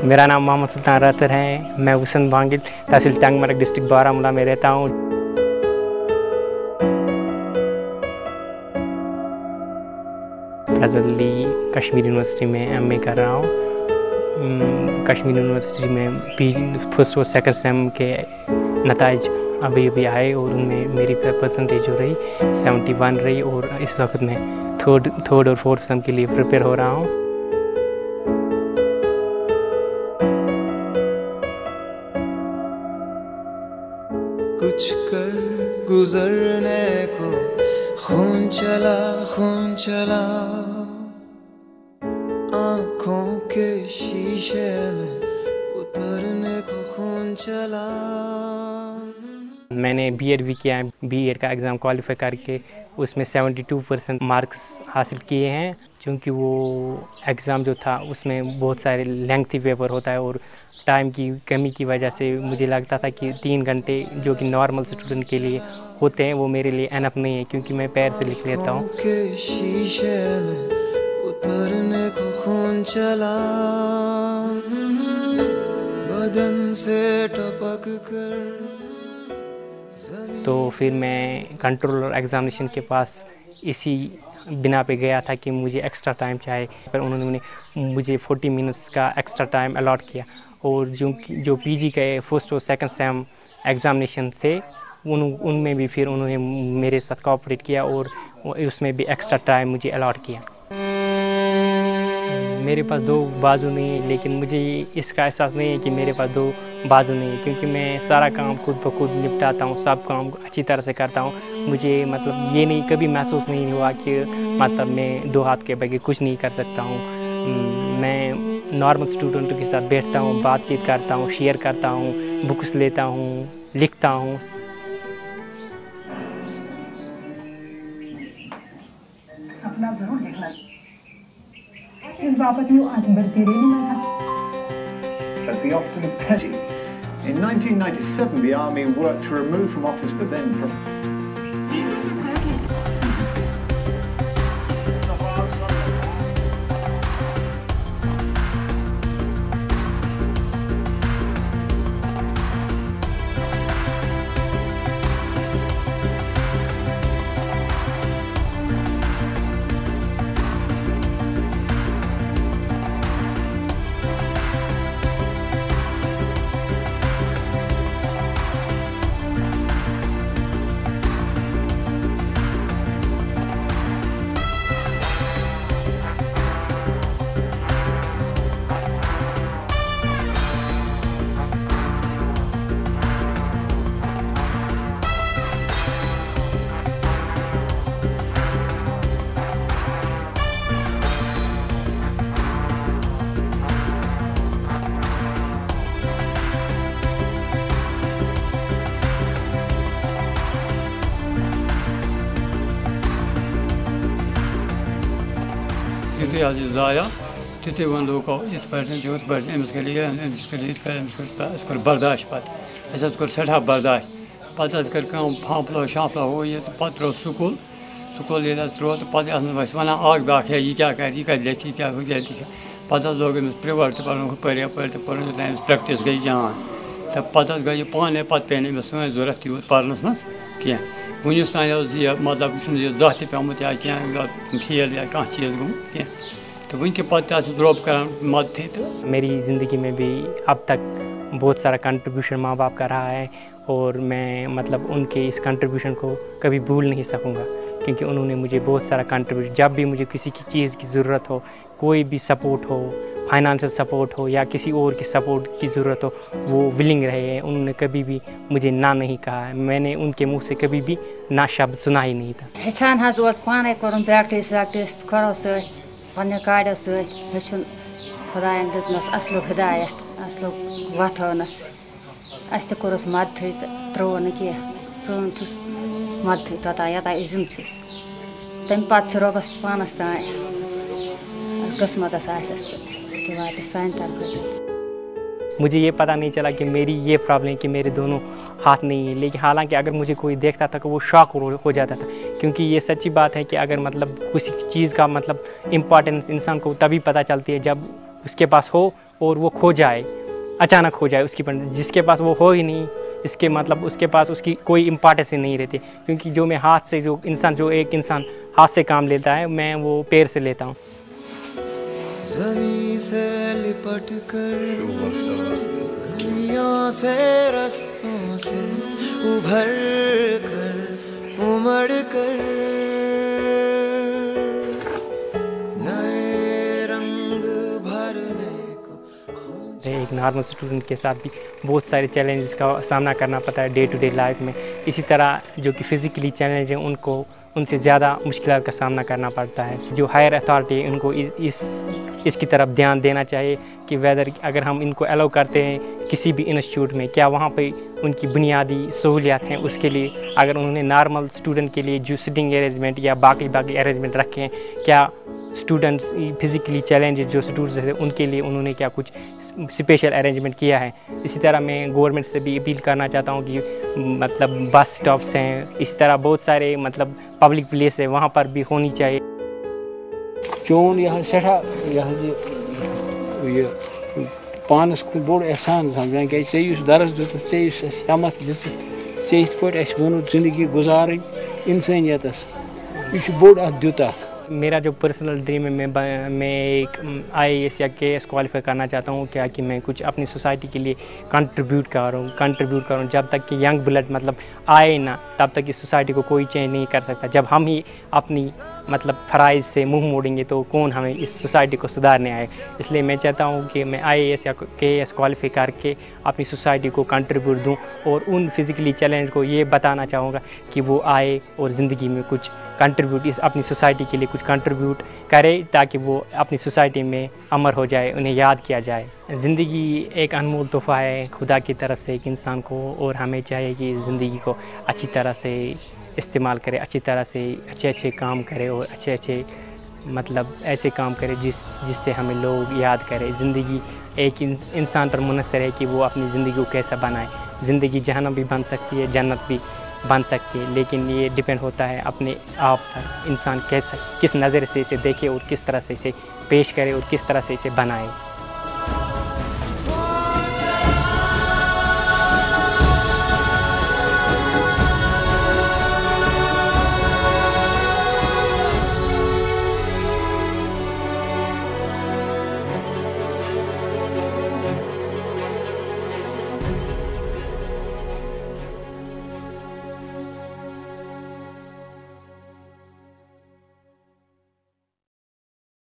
मेरा नाम मोहम्मद सुल्तान रातर है। मैं वसंत भांगिल तहसील टंगमरग डिस्ट्रिक्ट बारामूला में रहता हूँ। प्रेजेंटली कश्मीर यूनिवर्सिटी में एमए कर रहा हूँ। कश्मीर यूनिवर्सिटी में फर्स्ट और सेकंड सेम के नताइज अभी आए और उनमें मेरी परसेंटेज हो रही 71 रही और इस वक्त मैं थर्ड और फोर्थ सेम के लिए प्रिपेयर हो रहा हूँ। कुछ कर गुजरने को खून चला आँखों के शीशे में उतरने को खून चला। मैंने बीएड भी किया है। बीएड का एग्ज़ाम क्वालिफाई करके उसमें 72% मार्क्स हासिल किए हैं। क्योंकि वो एग्ज़ाम जो था उसमें बहुत सारे लेंथी पेपर होता है और टाइम की कमी की वजह से मुझे लगता था कि 3 घंटे जो कि नॉर्मल स्टूडेंट के लिए होते हैं वो मेरे लिए एनफ नहीं है, क्योंकि मैं पैर से लिख लेता हूँ। शीशे में उतरने को खून चला बदन से टपक कर। तो फिर मैं कंट्रोलर एग्जामिनेशन के पास इसी बिना पे गया था कि मुझे एक्स्ट्रा टाइम चाहिए, पर उन्होंने मुझे 40 मिनट्स का एक्स्ट्रा टाइम अलॉट किया। और जो पीजी के फर्स्ट और सेकंड सेम एग्जामिनेशन थे उनमें भी फिर उन्होंने मेरे साथ कोऑपरेट किया और उसमें भी एक्स्ट्रा टाइम मुझे अलॉट किया। मेरे पास 2 बाजू नहीं है, लेकिन मुझे इसका एहसास नहीं है कि मेरे पास 2 बाजू नहीं है, क्योंकि मैं सारा काम खुद ब खुद निपटाता हूँ, सब काम अच्छी तरह से करता हूँ। मुझे मतलब ये नहीं कभी महसूस नहीं हुआ कि मतलब मैं 2 हाथ के बगैर कुछ नहीं कर सकता हूँ। मैं नॉर्मल स्टूडेंटों के साथ बैठता हूँ, बातचीत करता हूँ, शेयर करता हूँ, बुक्स लेता हूँ, लिखता हूँ। सपना जरूर देखना, इस बाबत यूँ आज बढ़ती रही मैं। As the often teddy. In 1997, the army worked to remove from office the then ज़ाया तिथे वो लोग इस पर बर्दाश्त पे सठा बर्दाश्त पे कर फांपलो शांपलो हो ये पे त्रो स्कूल त्रो तो पे वन ब्या है यह क्या कर यह कत लेखि क्या लिखे पे लोग प्रिवर तो पे प्रैक्टिस गई जान तो पे गई पाने पे पे जरूरत यूत पर्नस मज कह वनस तान यह मतलब जह तमुत या क्या फेल या कह चीज़ गुमुत कह तो वन के पे ड्रॉप कर मदद तो मेरी ज़िंदगी में भी अब तक बहुत सारा कंट्रीब्यूशन माँ बाप का रहा है और मैं मतलब उनके इस कंट्रीब्यूशन को कभी भूल नहीं सकूँगा, क्योंकि उन्होंने मुझे बहुत सारा कंट्रीब्यूशन, जब भी मुझे किसी की चीज़ की ज़रूरत हो, कोई भी सपोर्ट हो, फाइनेंशियल सपोर्ट हो या किसी और की सपोर्ट की ज़रूरत हो, वो विलिंग रहे हैं। उन्होंने कभी भी मुझे ना नहीं कहा है। मैंने उनके मुँह से कभी भी ना शब्द सुना ही नहीं था। हेचान पाने कर प्रैक्टिस वैक्टिस करो पे काड़ो सुन खुदायन दितमस असलो हिदायत असलो वथनस अस कोरस मदद त्रो न कह सन मदद तोता यता इजम तम पे रबस पानस तान किस्मत आसस तो वात सान तरफ। मुझे ये पता नहीं चला कि मेरी ये प्रॉब्लम है कि मेरे दोनों हाथ नहीं है, लेकिन हालांकि अगर मुझे कोई देखता था तो वो शॉक हो जाता था, क्योंकि ये सच्ची बात है कि अगर मतलब किसी चीज़ का मतलब इम्पॉर्टेंस इंसान को तभी पता चलती है जब उसके पास हो और वो खो जाए, अचानक खो जाए उसकी। जिसके पास वो हो ही नहीं, इसके मतलब उसके पास उसकी कोई इम्पॉर्टेंस ही नहीं रहती, क्योंकि जो मैं हाथ से जो एक इंसान हाथ से काम लेता है मैं वो पैर से लेता हूँ। ज़मीं से लिपट कर गलियों से रास्तों से उभर कर उमड़ कर नए रंग भरने को। एक नॉर्मल स्टूडेंट के साथ भी बहुत सारे चैलेंजेस का सामना करना पड़ता है डे टू डे लाइफ में। इसी तरह जो कि फ़िज़िकली चैलेंज हैं उनसे ज़्यादा मुश्किलात का सामना करना पड़ता है। जो हायर अथॉरिटी है उनको इसकी तरफ ध्यान देना चाहिए कि वेदर अगर हम इनको अलाउ करते हैं किसी भी इंस्टीट्यूट में, क्या वहाँ पे उनकी बुनियादी सहूलियात हैं उसके लिए अगर उन्होंने नॉर्मल स्टूडेंट के लिए जो सिटिंग अरेंजमेंट या बाकी अरेंजमेंट रखे हैं, क्या स्टूडेंट्स फिज़िकली चैलेंजेस जो स्टूडेंट्स हैं उनके लिए उन्होंने क्या कुछ स्पेशल अरेंजमेंट किया है। इसी तरह मैं गवर्नमेंट से भी अपील करना चाहता हूँ कि मतलब बस स्टॉप्स हैं, इसी तरह बहुत सारे मतलब पब्लिक प्लेस है वहाँ पर भी होनी चाहिए। चोन यह सठा यह पानस कुन बोड़ एहसान समझान कि चे दरस दुत चे हिम्मत दिस चे वो जिंदगी गुजारें इंसानियतस यह बोड़ दुत। मेरा जो पर्सनल ड्रीम है मैं एक IAS या KS क्वालिफाई करना चाहता हूँ, क्या कि मैं कुछ अपनी सोसाइटी के लिए कंट्रीब्यूट करूँ। जब तक कि यंग ब्लड मतलब आए ना तब तक इस सोसाइटी को कोई चेंज नहीं कर सकता। जब हम ही अपनी मतलब फ़राइज़ से मुंह मोड़ेंगे तो कौन हमें इस सोसाइटी को सुधारने आए। इसलिए मैं चाहता हूँ कि मैं IAS या KS क्वालिफाई करके अपनी सोसाइटी को कंट्रीब्यूट दूँ और उन फिज़िकली चैलेंज को ये बताना चाहूँगा कि वो आए और ज़िंदगी में कुछ कंट्रीब्यूट अपनी सोसाइटी के लिए कुछ कंट्रीब्यूट करे, ताकि वो अपनी सोसाइटी में अमर हो जाए, उन्हें याद किया जाए। ज़िंदगी एक अनमोल तोहफ़ा है खुदा की तरफ से एक इंसान को, और हमें चाहिए कि ज़िंदगी को अच्छी तरह से इस्तेमाल करे, अच्छी तरह से अच्छे काम करे और अच्छे मतलब ऐसे काम करे जिससे हमें लोग याद करें। ज़िंदगी एक इंसान पर मुनहसर है कि वो अपनी ज़िंदगी को कैसा बनाए। ज़िंदगी जहन्नम भी बन सकती है, जन्नत भी बन सकती है, लेकिन ये डिपेंड होता है अपने आप पर, इंसान किस नज़र से इसे देखे और किस तरह से इसे पेश करे और किस तरह से इसे बनाए।